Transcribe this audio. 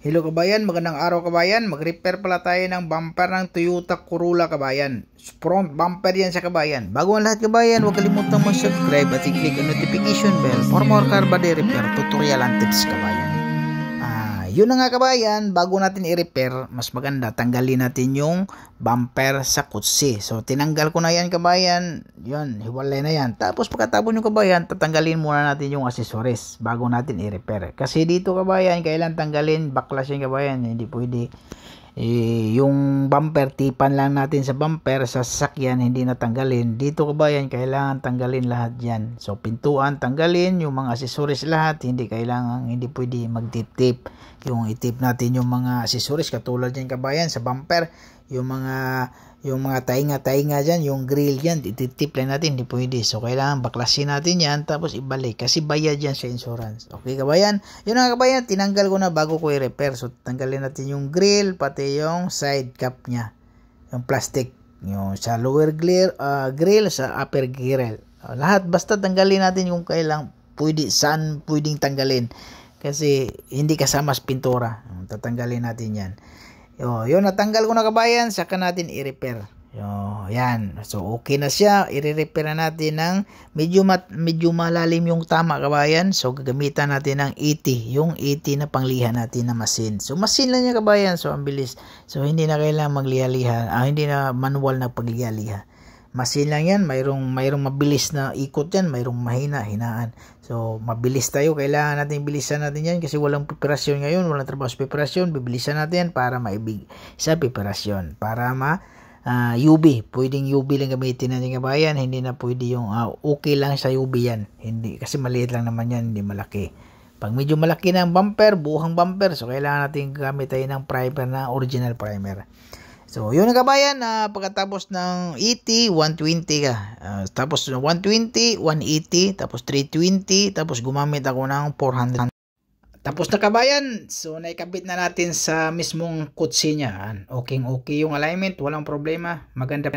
Hello kabayan, magandang araw kabayan. Mag-repair pala tayo ng bumper ng Toyota Corolla kabayan. Front bumper yan sa kabayan. Bago ang lahat kabayan, huwag kalimutang mag-subscribe at i-click ang notification bell for more car body repair tutorial and tips kabayan. Yun na nga kabayan, bago natin i-repair, mas maganda tanggalin natin yung bumper sa kutsi. So tinanggal ko na yan kabayan, yun, hiwalay na yan. Tapos pagkatapos yung kabayan, tatanggalin muna natin yung accessories bago natin i-repair. Kasi dito kabayan, kailan tanggalin, baklas yung kabayan, hindi pwede. Yung bumper, tipan lang natin sa bumper, sa sasakyan, hindi natanggalin. Dito kabayan, kailangan tanggalin lahat yan. So pintuan, tanggalin, yung mga accessories lahat, hindi pwede magtip-tip. Yung itip natin yung mga accessories, katulad yan kabayan, sa bumper, yung mga tainga-tainga dyan, yung grill yan, ititip lang natin, hindi pwede. So kailangan baklasin natin yan, tapos ibalik, kasi bayad yan sa insurance. Okay kabayan, yun nga kabayan, tinanggal ko na bago ko i-repair. So tanggalin natin yung grill, pati yung side cap nya, yung plastic, yung sa lower grill, sa upper grill, lahat basta tanggalin natin yung kailang pwede, saan pwedeng tanggalin, kasi hindi kasama sa pintura. Tatanggalin natin yan. Yun, natanggal ko na kabayan, saka natin i-repair. Yan. So okay na siya. I-repair na natin ng medyo malalim yung tama kabayan. So gagamitan natin ng 80, yung 80 na pangliha natin na machine. So machine lang niya kabayan, so ang bilis. So hindi na kailangan magliha-liha, hindi na manual na pagliha-liha. Machine lang yan, mayroong mabilis na ikot yan, mayroong hinaan. So mabilis tayo, kailangan natin bilisan natin yan kasi walang preparasyon ngayon, walang trabaho sa preparasyon. Bibilisan natin para maibig sa preparasyon, para UV, pwedeng UV lang gamitin natin kabayan, hindi na pwede yung okay lang sa UV yan, hindi, kasi maliit lang naman yan, hindi malaki. Pag medyo malaki na ang bumper, buhang bumper, so kailangan natin gamit tayo ng primer na original primer. So yun na kabayan, pagkatapos ng 80, 120 ka, tapos 120, 180, tapos 320, tapos gumamit ako ng 400. Tapos na kabayan, so naikabit na natin sa mismong kutsi niya. Okay yung alignment, walang problema, maganda.